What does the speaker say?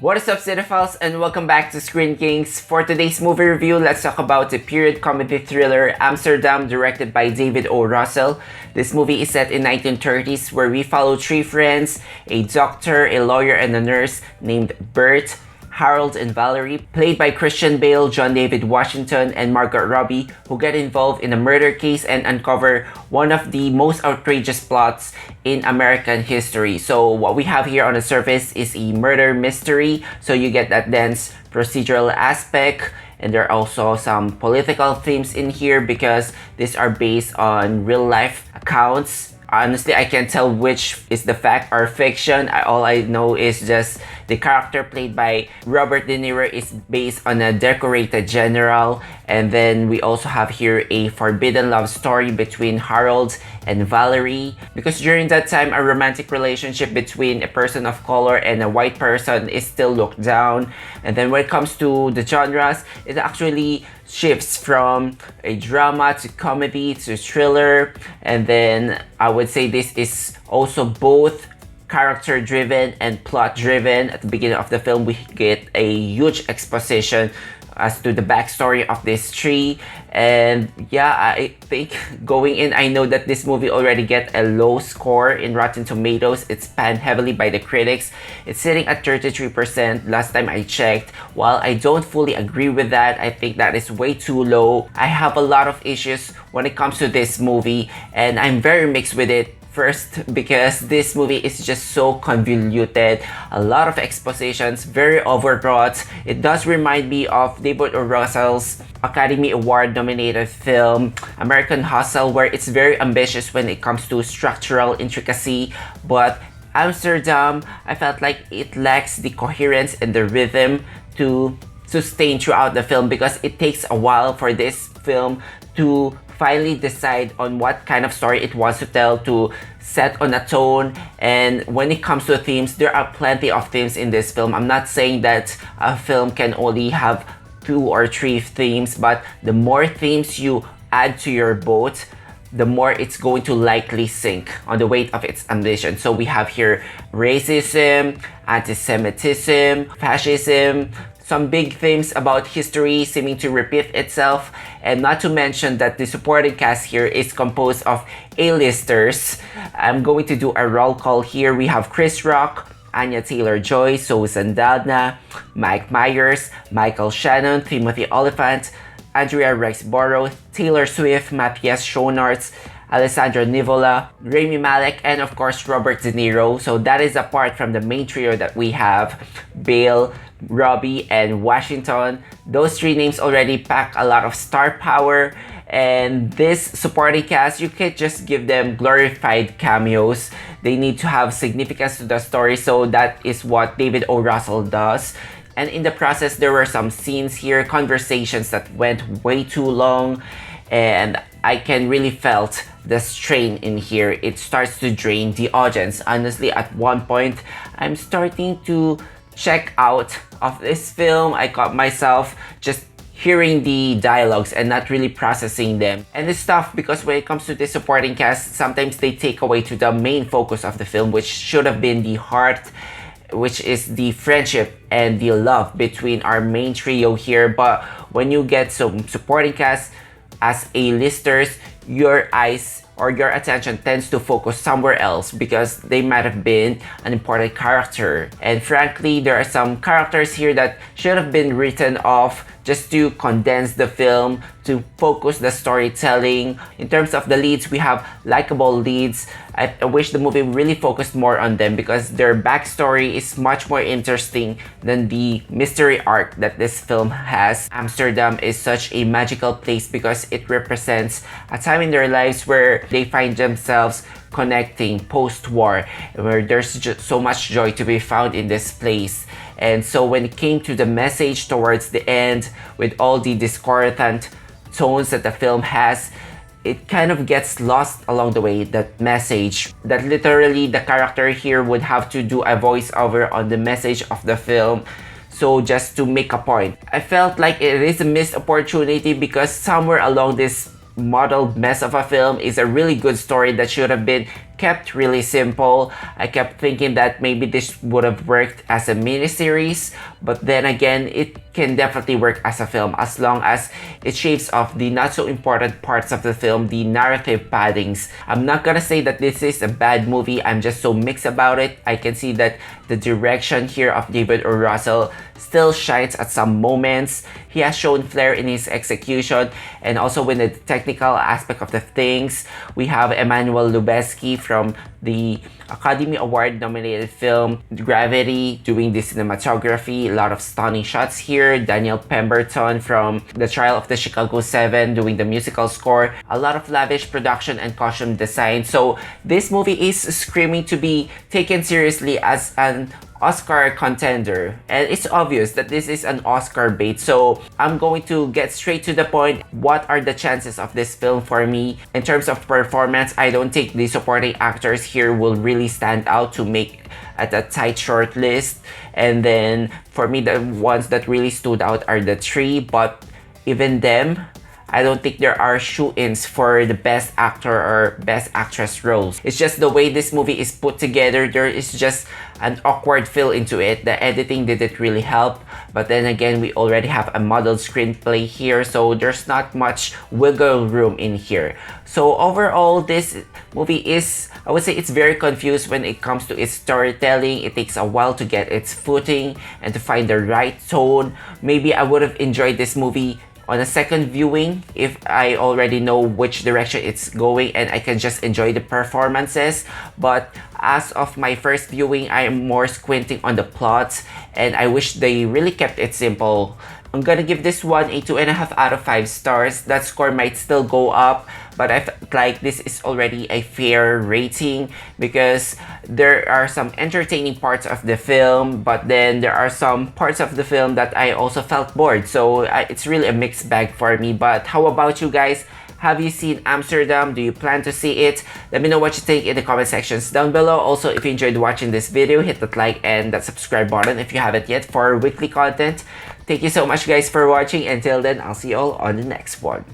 What is up, cinephiles, and welcome back to Screen Kings. For today's movie review, let's talk about the period comedy thriller Amsterdam, directed by David O. Russell. This movie is set in 1930s, where we follow three friends, a doctor, a lawyer, and a nurse named Bert, Harold, and Valerie, played by Christian Bale, John David Washington, and Margot Robbie, who get involved in a murder case and uncover one of the most outrageous plots in American history. So what we have here on the surface is a murder mystery, so you get that dense procedural aspect, and there are also some political themes in here because these are based on real life accounts. Honestly, I can't tell which is the fact or fiction. All I know is just the character played by Robert De Niro is based on a decorated general. And then we also have here a forbidden love story between Harold and Valerie. Because during that time, a romantic relationship between a person of color and a white person is still looked down. And then when it comes to the genres, it actually shifts from a drama to comedy to thriller, and then I would say this is also both character driven and plot driven. At the beginning of the film, we get a huge exposition as to the backstory of this tree, and yeah, I think going in, I know that this movie already get a low score in Rotten Tomatoes. It's panned heavily by the critics. It's sitting at 33% last time I checked. While I don't fully agree with that, I think that is way too low. I have a lot of issues when it comes to this movie, and I'm very mixed with it. First, because this movie is just so convoluted, a lot of expositions, very overwrought. It does remind me of David O. Russell's Academy Award nominated film American Hustle, where it's very ambitious when it comes to structural intricacy, but Amsterdam, I felt like it lacks the coherence and the rhythm to sustain throughout the film, because it takes a while for this film to finally decide on what kind of story it wants to tell, to set on a tone. And when it comes to themes, there are plenty of themes in this film. I'm not saying that a film can only have 2 or 3 themes, but the more themes you add to your boat, the more it's going to likely sink on the weight of its ambition. So we have here racism, anti-Semitism, fascism, some big themes about history seeming to repeat itself, and not to mention that the supporting cast here is composed of A-listers. I'm going to do a roll call here. We have Chris Rock, Anya Taylor-Joy, Zoe Saldana, Mike Myers, Michael Shannon, Timothy Olyphant, Andrea Riseborough, Taylor Swift, Matthias Schoenaerts, Alessandro Nivola, Rami Malek, and of course Robert De Niro. So that is apart from the main trio that we have, Bale, Robbie, and Washington. Those 3 names already pack a lot of star power, and this supporting cast, you can't just give them glorified cameos. They need to have significance to the story, so that is what David O. Russell does. And in the process, there were some scenes here, conversations that went way too long, and I can really felt the strain in here. It starts to drain the audience. Honestly, at one point, I'm starting to check out of this film. I caught myself just hearing the dialogues and not really processing them. And it's tough because when it comes to the supporting cast, sometimes they take away to the main focus of the film, which should have been the heart, which is the friendship and the love between our main trio here. But when you get some supporting cast as A-listers, your eyes or your attention tends to focus somewhere else because they might have been an important character. And frankly, there are some characters here that should have been written off just to condense the film, to focus the storytelling. In terms of the leads, we have likable leads. I wish the movie really focused more on them because their backstory is much more interesting than the mystery arc that this film has. Amsterdam is such a magical place because it represents a time in their lives where they find themselves connecting post-war, where there's just so much joy to be found in this place. And so when it came to the message towards the end, with all the discordant tones that the film has, it kind of gets lost along the way, that message, that literally the character here would have to do a voiceover on the message of the film. So just to make a point, I felt like it is a missed opportunity because somewhere along this muddled mess of a film is a really good story that should have been kept really simple. I kept thinking that maybe this would have worked as a miniseries, but then again, it can definitely work as a film as long as it shaves off the not so important parts of the film, the narrative paddings. I'm not gonna say that this is a bad movie, I'm just so mixed about it. I can see that the direction here of David O. Russell still shines at some moments. He has shown flair in his execution and also with the technical aspect of the things. We have Emmanuel Lubezki from the Academy Award nominated film Gravity doing the cinematography, a lot of stunning shots here. Daniel Pemberton from The Trial of the Chicago 7 doing the musical score, a lot of lavish production and costume design. So this movie is screaming to be taken seriously as an Oscar contender, and it's obvious that this is an Oscar bait, so I'm going to get straight to the point. What are the chances of this film for me? In terms of performance, I don't think the supporting actors here will really stand out to make at a tight short list, and then for me the ones that really stood out are the three, but even them, I don't think there are shoe-ins for the best actor or best actress roles. It's just the way this movie is put together, there is just an awkward feel into it. The editing didn't really help, but then again, we already have a modeled screenplay here, so there's not much wiggle room in here. So overall, this movie is, I would say it's very confused when it comes to its storytelling. It takes a while to get its footing and to find the right tone. Maybe I would have enjoyed this movie on a second viewing if I already know which direction it's going and I can just enjoy the performances, but as of my first viewing, I am more squinting on the plots and I wish they really kept it simple. I'm gonna give this one a 2.5 out of 5 stars. That score might still go up, but I felt like this is already a fair rating because there are some entertaining parts of the film, but then there are some parts of the film that I also felt bored. So it's really a mixed bag for me. But how about you guys? Have you seen Amsterdam? Do you plan to see it? Let me know what you think in the comment sections down below. Also, if you enjoyed watching this video, hit that like and that subscribe button if you haven't yet for weekly content. Thank you so much guys for watching. Until then, I'll see you all on the next one.